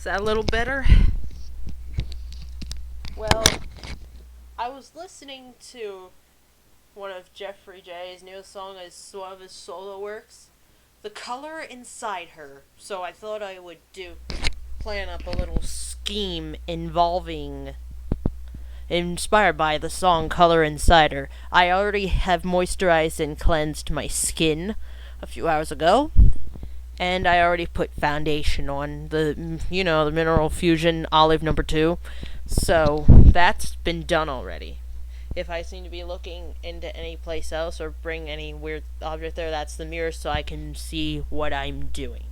that a little better? Well, I was listening to one of Jeffrey Jey's newest song as Suave as Solo Works. The color inside her. So I thought I would plan up a little scheme inspired by the song Color Inside Her. I already have moisturized and cleansed my skin a few hours ago. And I already put foundation on the Mineral Fusion Olive number 2. So that's been done already. If I seem to be looking into any place else or bring any weird object there, that's the mirror so I can see what I'm doing.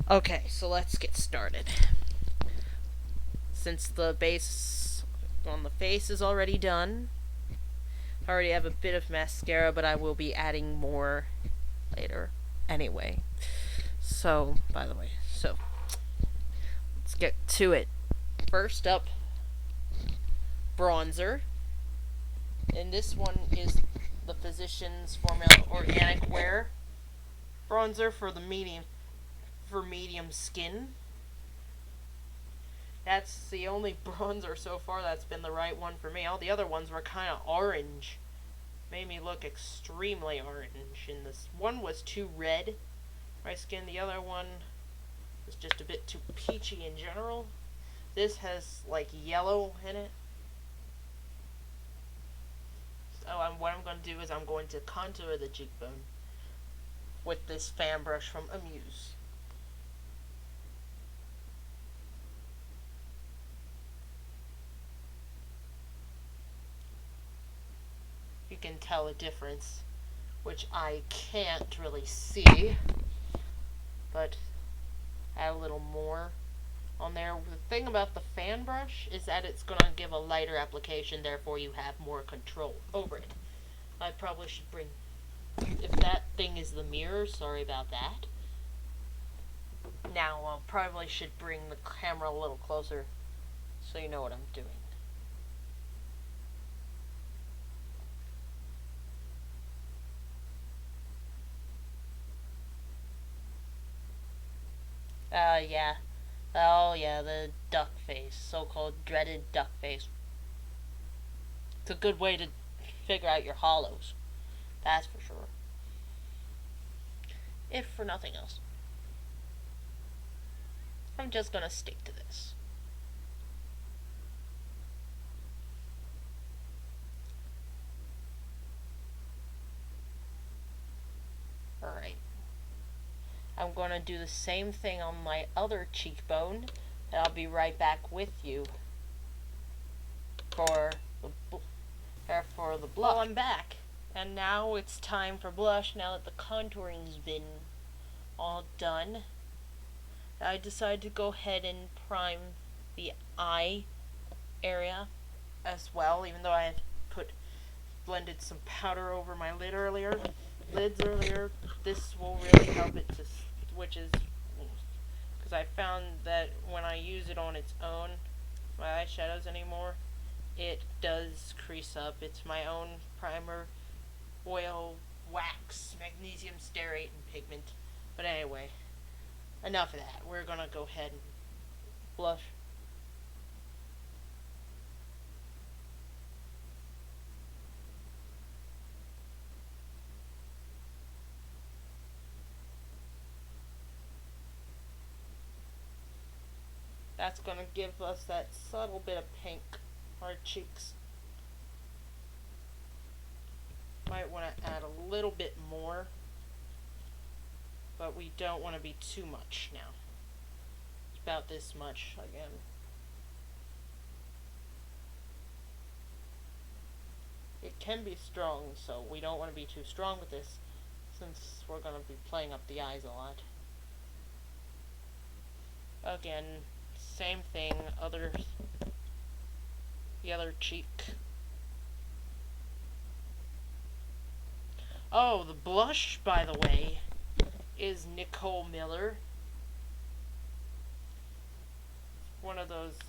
Okay, so let's get started. Since the base on the face is already done, I already have a bit of mascara, but I will be adding more later anyway. So, let's get to it. First up, bronzer. And this one is the Physicians Formula Organic Wear bronzer for medium skin. That's the only bronzer so far that's been the right one for me. All the other ones were kind of orange. Made me look extremely orange. And this one was too red for my skin. The other one was just a bit too peachy in general. This has like yellow in it. So what I'm going to do is I'm going to contour the cheekbone with this fan brush from Amuse. You can tell a difference, which I can't really see, but add a little more on there. The thing about the fan brush is that it's going to give a lighter application, therefore you have more control over it. I probably should bring, if that thing is the mirror, sorry about that. Now I probably should bring the camera a little closer so you know what I'm doing. Yeah. Oh, yeah, the duck face. So-called dreaded duck face. It's a good way to figure out your hollows. That's for sure. If for nothing else. I'm just gonna stick to this. Alright. I'm going to do the same thing on my other cheekbone, and I'll be right back with you for the blush. Well, I'm back, and now it's time for blush. Now that the contouring's been all done, I decided to go ahead and prime the eye area as well, even though I had blended some powder over my lids earlier. This will really help it to, which is because I found that when I use it on its own, my eyeshadows anymore, it does crease up. It's my own primer, oil, wax, magnesium stearate, and pigment. But anyway, enough of that. We're gonna go ahead and blush. That's going to give us that subtle bit of pink on our cheeks. Might want to add a little bit more, but we don't want to be too much now. It's about this much again. It can be strong, so we don't want to be too strong with this, since we're going to be playing up the eyes a lot. Again, same thing, the other cheek. Oh, the blush, by the way, is Nicole Miller. One of those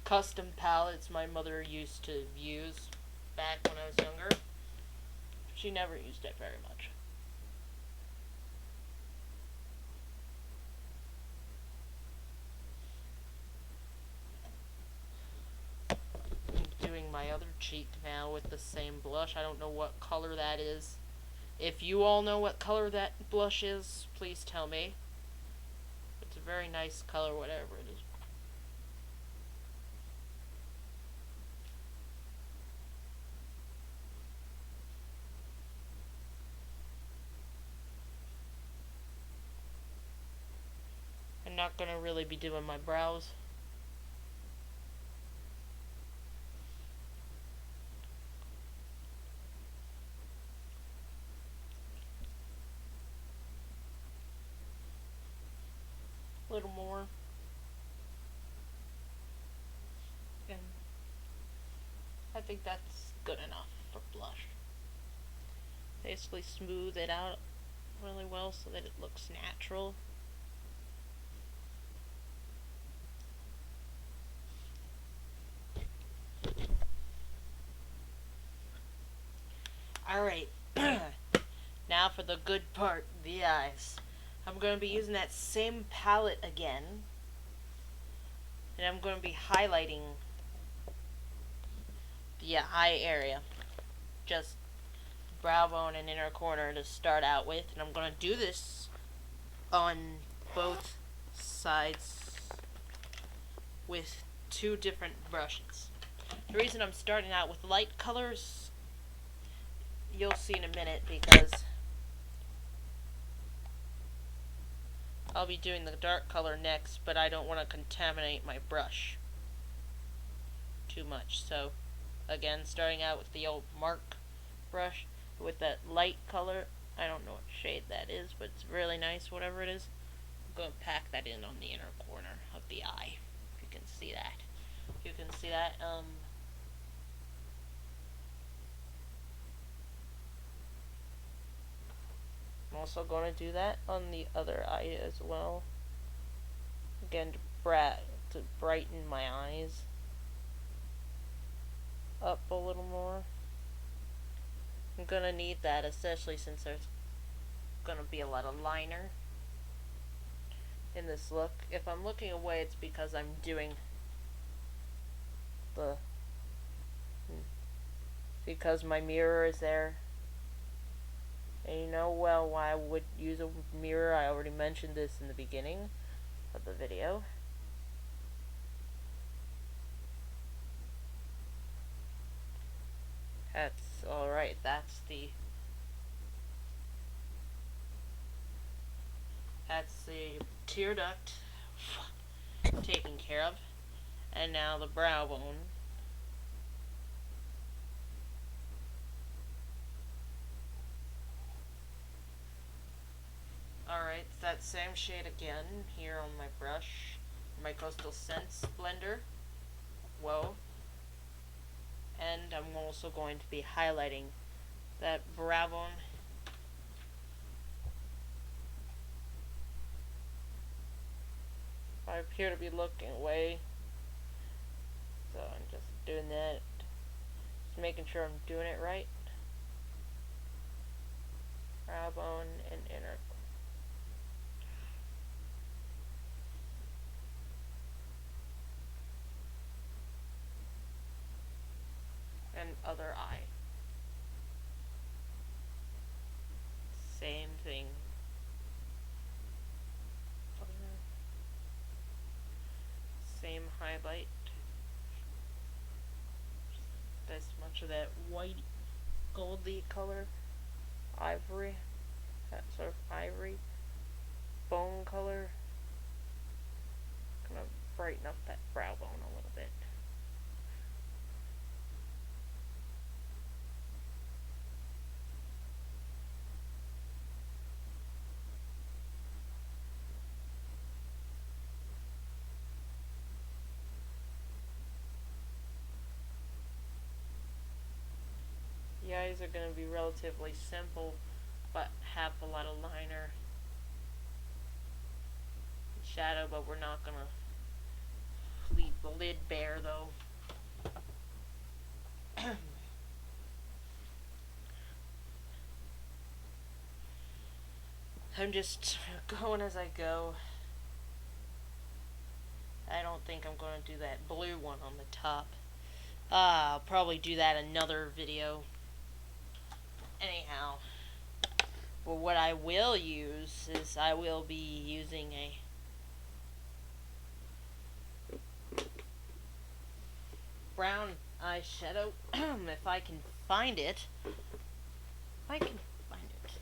custom palettes my mother used to use back when I was younger. She never used it very much. my other cheek now with the same blush. I don't know what color that is. If you all know what color that blush is, please tell me. It's a very nice color, whatever it is. I'm not gonna really be doing my brows. A little more. And I think that's good enough for blush. Basically smooth it out really well so that it looks natural. Alright, now for the good part, the eyes. I'm going to be using that same palette again, and I'm going to be highlighting the eye area, just brow bone and inner corner to start out with, and I'm going to do this on both sides with two different brushes. The reason I'm starting out with light colors, you'll see in a minute, because I'll be doing the dark color next, but I don't want to contaminate my brush too much. So again, starting out with the old Mark brush with that light color. I don't know what shade that is, but it's really nice, whatever it is. I'm going to pack that in on the inner corner of the eye, if you can see that. You can see that. I'm also going to do that on the other eye as well. Again, to brighten my eyes up a little more. I'm going to need that, especially since there's going to be a lot of liner in this look. If I'm looking away, it's because I'm doing because my mirror is there. And you know well why I would use a mirror. I already mentioned this in the beginning of the video. That's alright, that's the tear duct taken care of. And now the brow bone. Alright, it's that same shade again here on my brush, my Coastal Scents blender. Whoa. And I'm also going to be highlighting that brow bone. I appear to be looking away, so I'm just doing that, just making sure I'm doing it right. Brow bone and inner. And other eye. Same thing. Same highlight. As much of that white, goldy color, ivory, that sort of ivory bone color. Gonna brighten up that brow bone a little bit. The eyes are going to be relatively simple, but have a lot of liner and shadow, but we're not going to leave the lid bare though. I'm just going as I go. I don't think I'm going to do that blue one on the top. I'll probably do that another video. Anyhow, but what I will use is I will be using a brown eyeshadow if I can find it. If I can find it.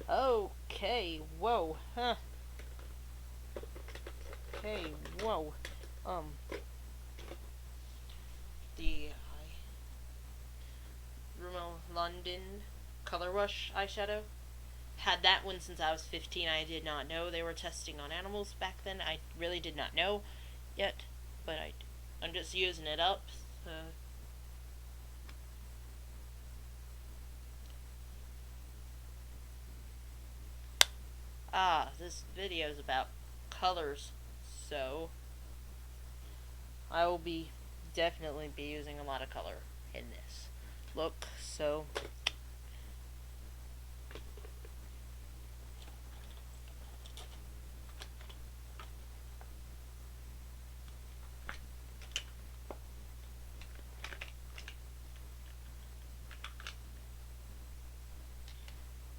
Okay, whoa, huh. Okay, whoa. The Rimmel London Color Rush eyeshadow. Had that one since I was 15. I did not know they were testing on animals back then. I really did not know yet, but I'm just using it up. So. This video is about colors, so I will definitely be using a lot of color in this look, so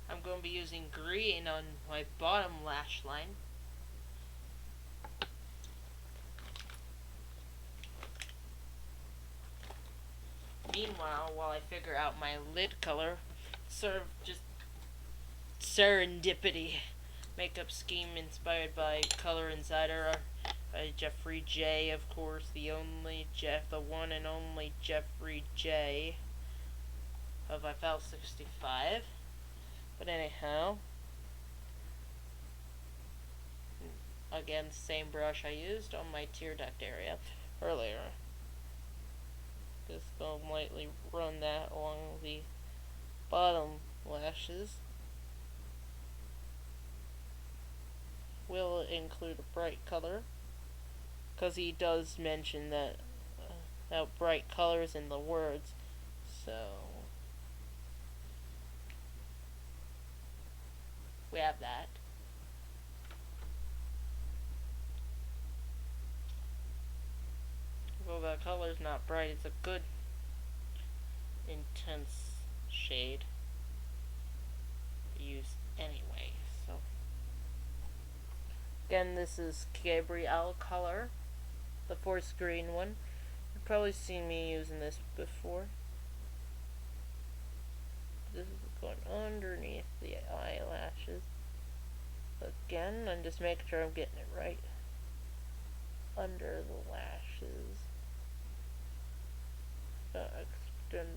I'm going to be using green on my bottom lash line. Meanwhile, while I figure out my lid color, sort of just serendipity makeup scheme inspired by Color Insider by Jeffrey Jey, of course, the one and only Jeffrey Jey of I Fell 65. But anyhow, again, same brush I used on my tear duct area earlier. Just gonna lightly run that along the bottom lashes. Will include a bright color, because he does mention that bright colors in the words, so we have that. Well, the color's not bright, it's a good intense shade to use anyway. So again, this is Gabrielle color, the forest green one. You've probably seen me using this before. This is going underneath the eyelashes. Again, I'm just making sure I'm getting it right under the lashes. Extend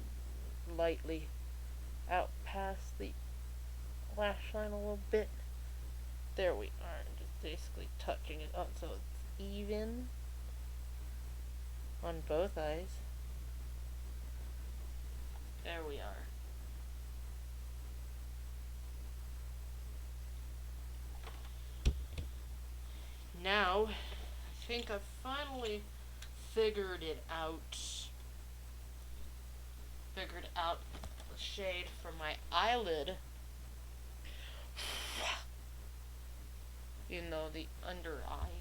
lightly out past the lash line a little bit. There we are. Just basically touching it up so it's even on both eyes. There we are. Now, I think I've finally figured out the shade for my eyelid. You know, the under eye.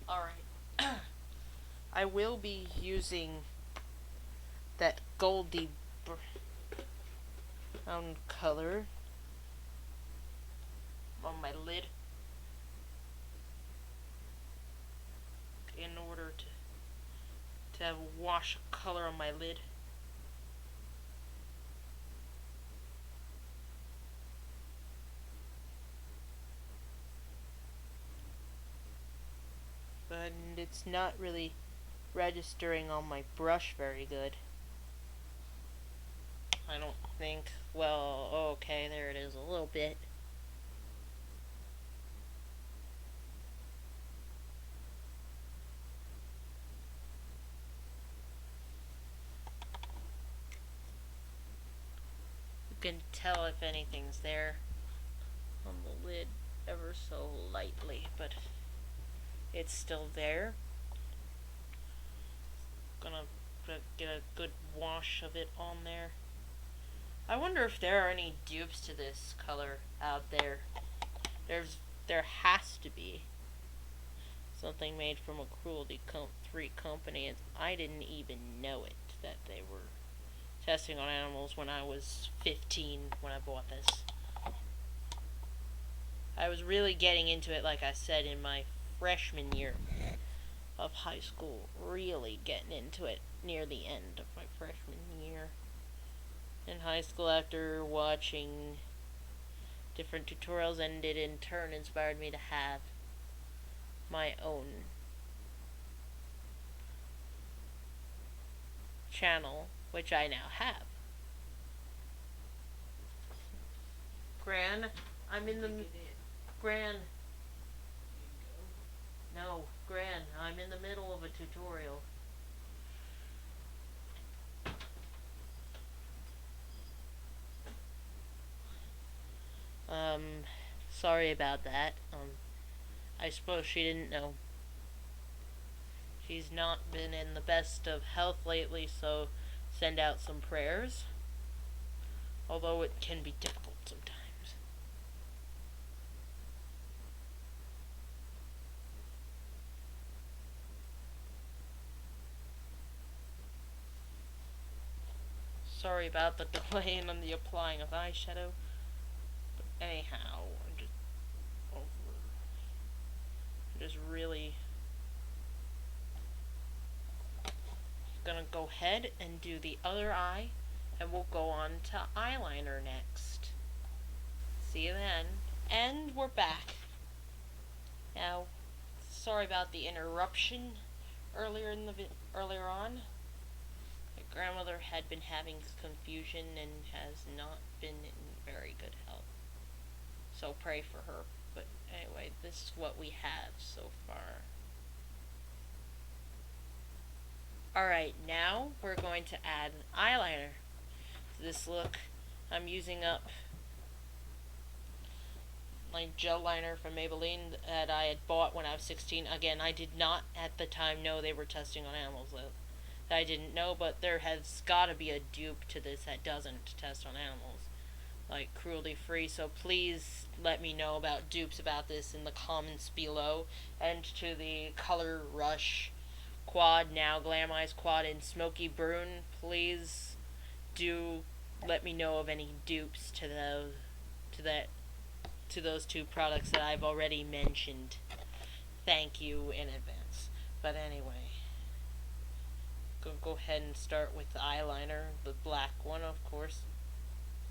Alright. I will be using that goldy brown color on my lid in order to have a wash of color on my lid. But it's not really registering on my brush very good. I don't think. Well, okay, there it is a little bit. You can tell if anything's there on the lid ever so lightly, but it's still there. Gonna get a good wash of it on there. I wonder if there are any dupes to this color out there. There has to be something made from a cruelty-free company, and I didn't even know it, that they were testing on animals when I was 15 when I bought this. I was really getting into it, like I said, in my freshman year of high school. Really getting into it near the end of my freshman year in high school, after watching different tutorials, and it in turn inspired me to have my own channel, which I now have. Gran, I'm in the... Gran. No, Gran, I'm in the middle of a tutorial. Sorry about that. I suppose she didn't know. She's not been in the best of health lately, so send out some prayers. Although it can be difficult sometimes. Sorry about the delay in the applying of eyeshadow. But anyhow, I'm just over. I'm just really gonna go ahead and do the other eye, and we'll go on to eyeliner next. See you then. And we're back. Now, sorry about the interruption earlier on. My grandmother had been having confusion and has not been in very good health. So pray for her. But anyway, this is what we have so far. Alright, now we're going to add eyeliner to this look. I'm using up my gel liner from Maybelline that I had bought when I was 16. Again, I did not at the time know they were testing on animals, though. I didn't know, but there has got to be a dupe to this that doesn't test on animals, like cruelty-free. So please let me know about dupes about this in the comments below. And to the Color Rush Quad, now Glamized Quad in Smoky Brune, please do let me know of any dupes to those two products that I've already mentioned. Thank you in advance. But anyway, go ahead and start with the eyeliner, the black one, of course.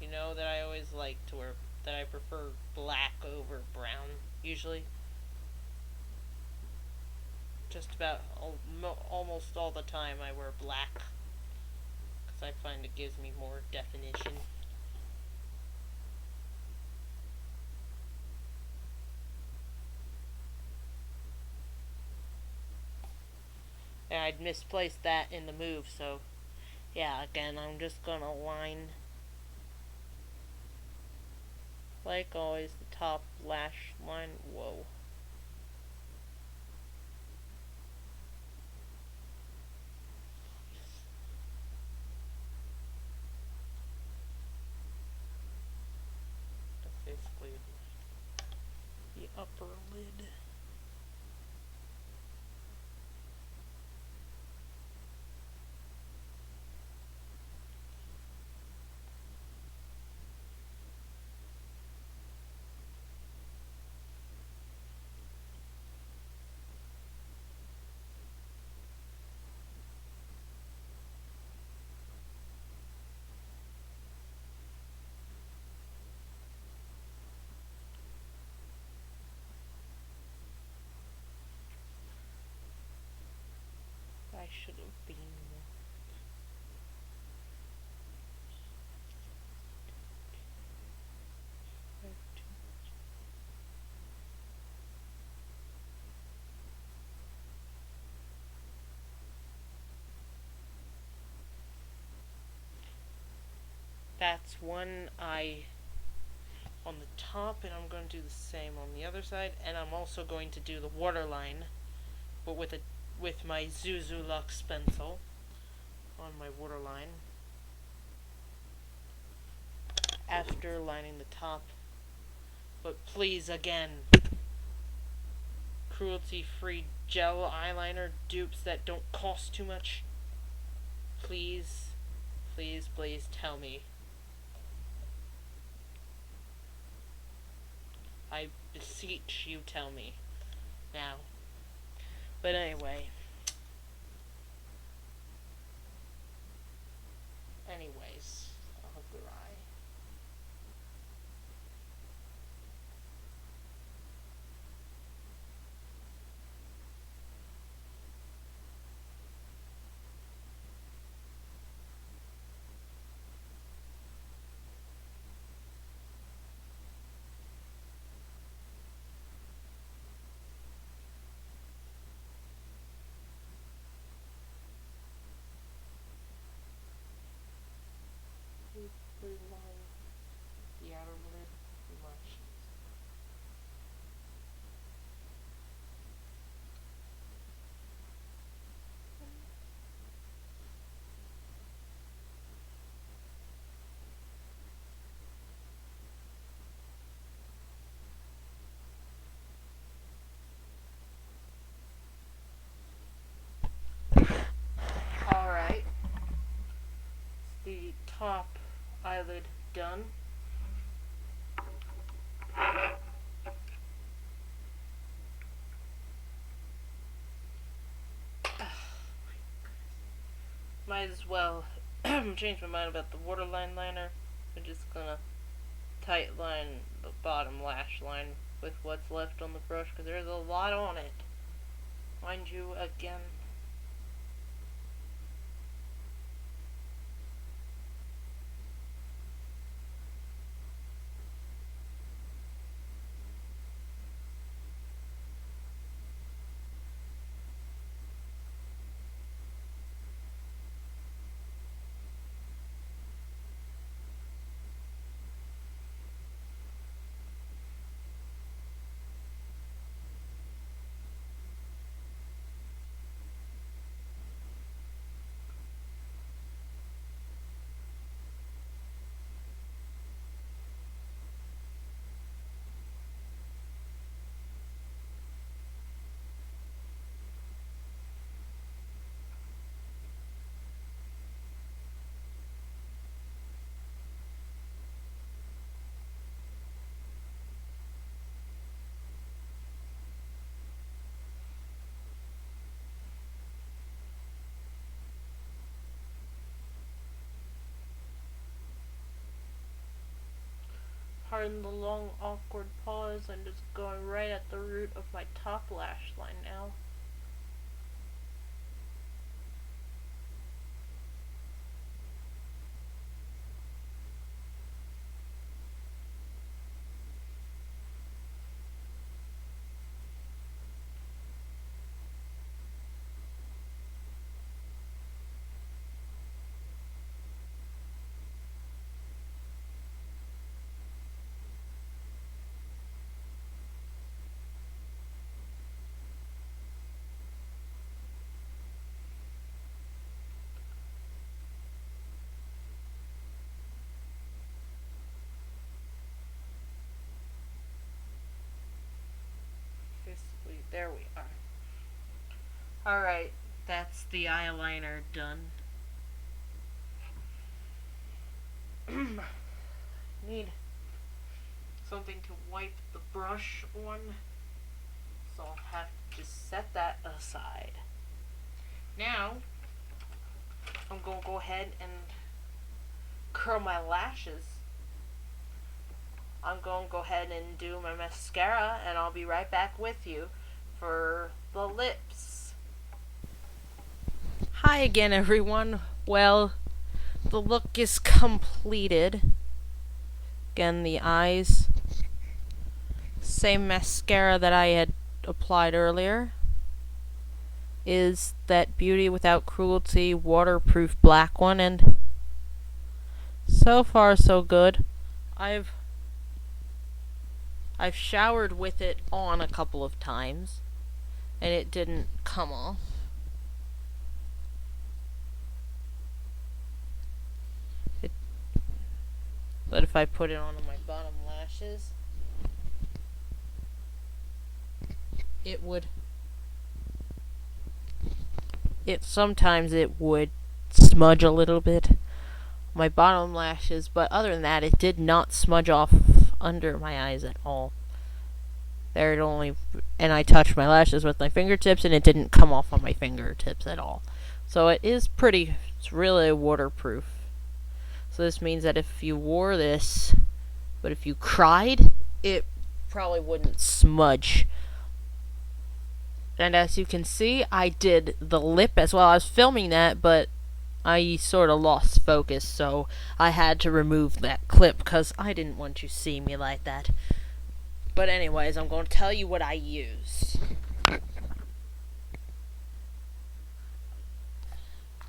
You know that I always like to wear, that I prefer black over brown, usually. Just about almost all the time I wear black, because I find it gives me more definition. And I'd misplaced that in the move, so yeah, again, I'm just gonna line, like always, the top lash line. Whoa. That's basically the upper lid. I should have been more. That's one eye on the top, and I'm going to do the same on the other side, and I'm also going to do the waterline but with my Zuzu Lux pencil on my waterline. After lining the top. But please, again, cruelty-free gel eyeliner dupes that don't cost too much. Please, please, please tell me. I beseech you, tell me. Now. But anyway. Anyways, I'll hook the eye. Line the outer lid of the lashes. Alright. The top eyelid done. Might as well change my mind about the waterline liner. I'm just gonna tight line the bottom lash line with what's left on the brush because there's a lot on it. Mind you, again, pardon the long awkward pause. I'm just going right at the root of my top lash line now. There we are. Alright, that's the eyeliner done. Need something to wipe the brush on, so I'll have to just set that aside. Now, I'm going to go ahead and curl my lashes. I'm going to go ahead and do my mascara, and I'll be right back with you for the lips. Hi again, everyone. Well, the look is completed. Again, the eyes. Same mascara that I had applied earlier is that Beauty Without Cruelty waterproof black one, and so far so good. I've showered with it on a couple of times, and it didn't come off. But if I put it on my bottom lashes, it would. Sometimes it would smudge a little bit my bottom lashes, but other than that, it did not smudge off under my eyes at all. And I touched my lashes with my fingertips, and it didn't come off on my fingertips at all. So it's really waterproof. So this means that if you wore this, but if you cried, it probably wouldn't smudge. And as you can see, I did the lip as well. I was filming that, but I sort of lost focus, so I had to remove that clip because I didn't want you to see me like that. But anyways, I'm going to tell you what I used.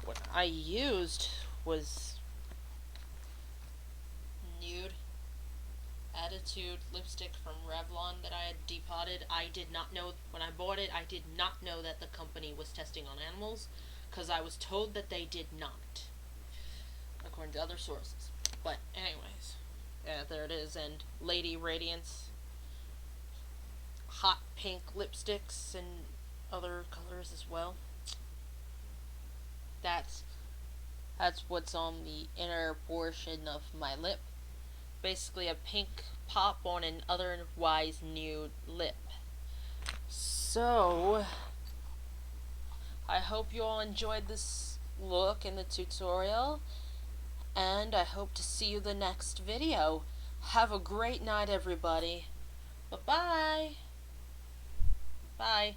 What I used was Nude Attitude lipstick from Revlon that I had depotted. I did not know, when I bought it, I did not know that the company was testing on animals, because I was told that they did not, according to other sources. But anyways, yeah, there it is. And Lady Radiance hot pink lipsticks and other colors as well. That's what's on the inner portion of my lip. Basically a pink pop on an otherwise nude lip. So I hope you all enjoyed this look in the tutorial, and I hope to see you the next video. Have a great night, everybody. Bye-bye. Bye.